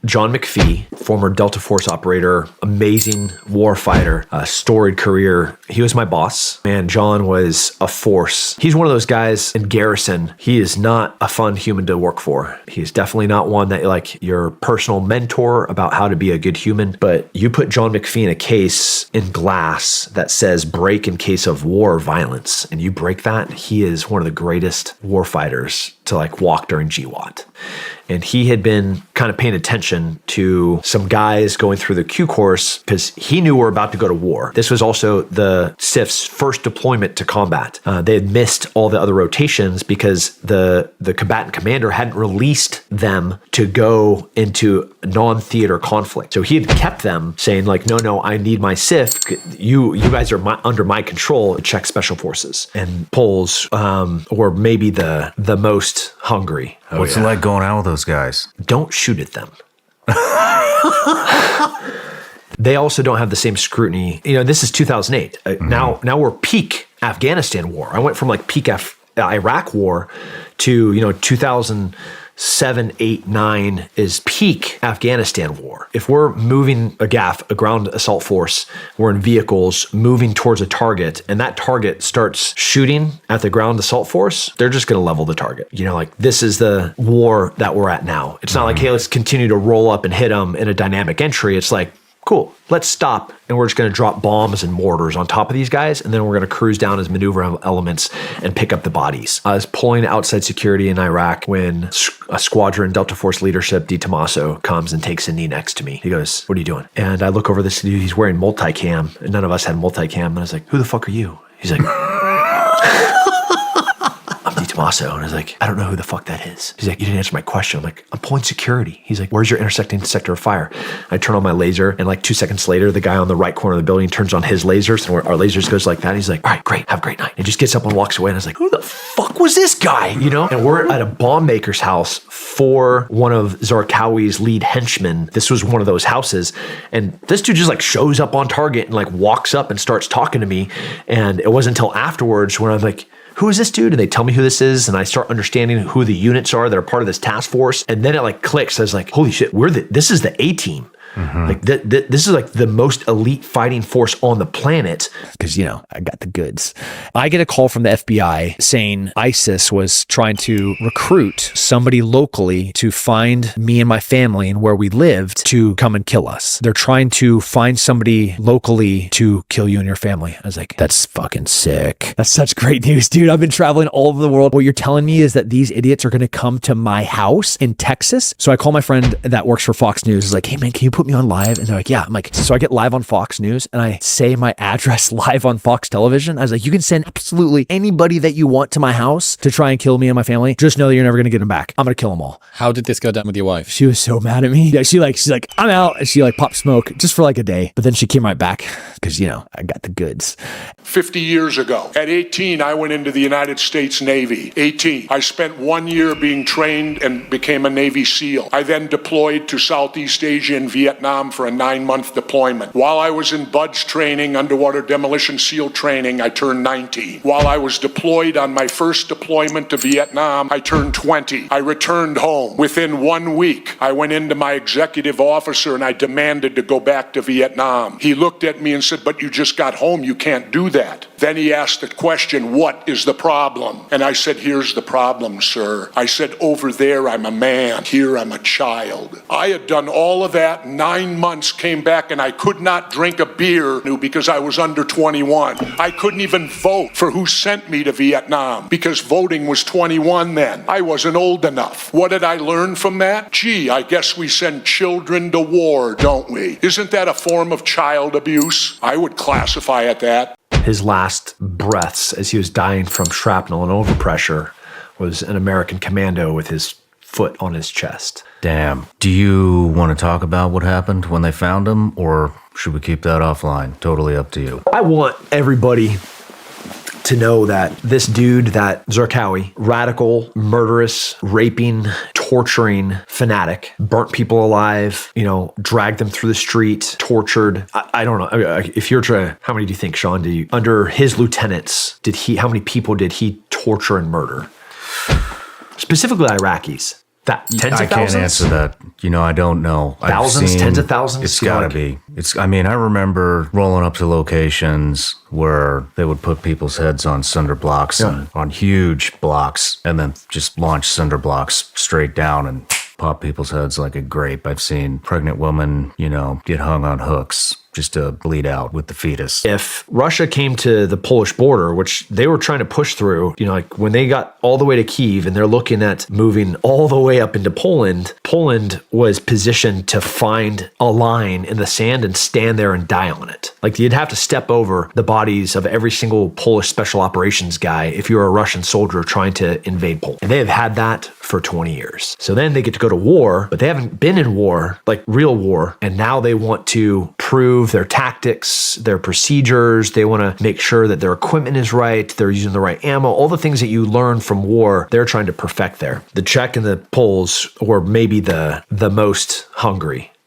John McPhee, former Delta Force operator, amazing war fighter, storied career. He was my boss. Man, John was a force. He's one of those guys in garrison. He is not a fun human to work for. He's definitely not one that like your personal mentor about how to be a good human. But you put John McPhee in a case in glass that says break in case of war or violence, and you break that, he is one of the greatest war fighters to like walk during GWAT. And he had been kind of paying attention to some guys going through the Q course because he knew we're about to go to war. This was also the SIF's first deployment to combat. They had missed all the other rotations because the combatant commander hadn't released them to go into non-theater conflict. So he had kept them saying like, no, I need my SIF. You guys are under my control to check special forces. And Poles were maybe the most hungry. What's it like going out with those guys? Don't shoot at them. They also don't have the same scrutiny. You know, this is 2008. Now we're peak Afghanistan war. I went from like peak Iraq war to, 2007, 8, 9 is peak Afghanistan war. If we're moving a ground assault force, we're in vehicles moving towards a target, and that target starts shooting at the ground assault force, they're just going to level the target. This is the war that we're at now. It's not like, hey, let's continue to roll up and hit them in a dynamic entry. It's like, cool, let's stop, and we're just going to drop bombs and mortars on top of these guys, and then we're going to cruise down as maneuver elements and pick up the bodies. I was pulling outside security in Iraq when a squadron Delta Force leadership, D. Tomaso, comes and takes a knee next to me. He goes, "What are you doing?" And I look over this dude, he's wearing multicam, and none of us had multicam, and I was like, "Who the fuck are you?" He's like, "I'm D. Tomaso." And I was like, "I don't know who the fuck that is." He's like, "You didn't answer my question." I'm like, "I'm pulling security." He's like, "Where's your intersecting sector of fire?" I turn on my laser, and like 2 seconds later, the guy on the right corner of the building turns on his lasers, and our lasers goes like that. And he's like, "All right, great, have a great night." And just gets up and walks away. And I was like, "Who the fuck was this guy?" And we're at a bomb maker's house for one of Zarqawi's lead henchmen. This was one of those houses. And this dude just like shows up on target and like walks up and starts talking to me. And it wasn't until afterwards when I'm like, "Who is this dude?" And they tell me who this is, and I start understanding who the units are that are part of this task force. And then it like clicks. I was like, "Holy shit, this is the A team." Like this is like the most elite fighting force on the planet. Because, I got the goods. I get a call from the FBI saying ISIS was trying to recruit somebody locally to find me and my family and where we lived to come and kill us. They're trying to find somebody locally to kill you and your family. I was like, that's fucking sick. That's such great news, dude. I've been traveling all over the world. What you're telling me is that these idiots are going to come to my house in Texas. So I call my friend that works for Fox News. He's like, "Hey man, can you put me on live?" And they're like, "Yeah." I'm like, so I get live on Fox News and I say my address live on Fox Television. I was like, "You can send absolutely anybody that you want to my house to try and kill me and my family. Just know that you're never going to get them back. I'm going to kill them all." How did this go down with your wife? She was so mad at me. Yeah, she's like, "I'm out." And she like popped smoke just for like a day. But then she came right back because, I got the goods. 50 years ago, at 18, I went into the United States Navy. 18. I spent 1 year being trained and became a Navy SEAL. I then deployed to Southeast Asia and Vietnam for a 9-month deployment. While I was in BUDS training, underwater demolition SEAL training, I turned 19. While I was deployed on my first deployment to Vietnam, I turned 20. I returned home. Within 1 week, I went into my executive officer and I demanded to go back to Vietnam. He looked at me and said, "But you just got home. You can't do that." Then he asked the question, "What is the problem?" And I said, "Here's the problem, sir." I said, "Over there, I'm a man. Here, I'm a child." I had done all of that, 9 months, came back, and I could not drink a beer because I was under 21. I couldn't even vote for who sent me to Vietnam because voting was 21 then. I wasn't old enough. What did I learn from that? Gee, I guess we send children to war, don't we? Isn't that a form of child abuse? I would classify it that. His last breaths as he was dying from shrapnel and overpressure was an American commando with his foot on his chest. Damn. Do you want to talk about what happened when they found him, or should we keep that offline? Totally up to you. I want everybody to know that this dude, that Zarqawi, radical, murderous, raping, torturing fanatic, burnt people alive, dragged them through the street, tortured. I don't know. If you're to, how many do you think, Sean, under his lieutenants, how many people did he torture and murder? Specifically Iraqis. Tens I of can't thousands? answer that. I don't know. Thousands, tens of thousands? It's gotta be. I remember rolling up to locations where they would put people's heads on cinder blocks and on huge blocks and then just launch cinder blocks straight down and pop people's heads like a grape. I've seen pregnant women, get hung on hooks just to bleed out with the fetus. If Russia came to the Polish border, which they were trying to push through, like when they got all the way to Kyiv and they're looking at moving all the way up into Poland, Poland was positioned to find a line in the sand and stand there and die on it. Like you'd have to step over the bodies of every single Polish special operations guy if you were a Russian soldier trying to invade Poland. And they have had that for 20 years. So then they get to go to war, but they haven't been in war, like real war. And now they want to prove their tactics, their procedures. They want to make sure that their equipment is right. They're using the right ammo. All the things that you learn from war, they're trying to perfect there. The Czech and the Poles were maybe the most hungry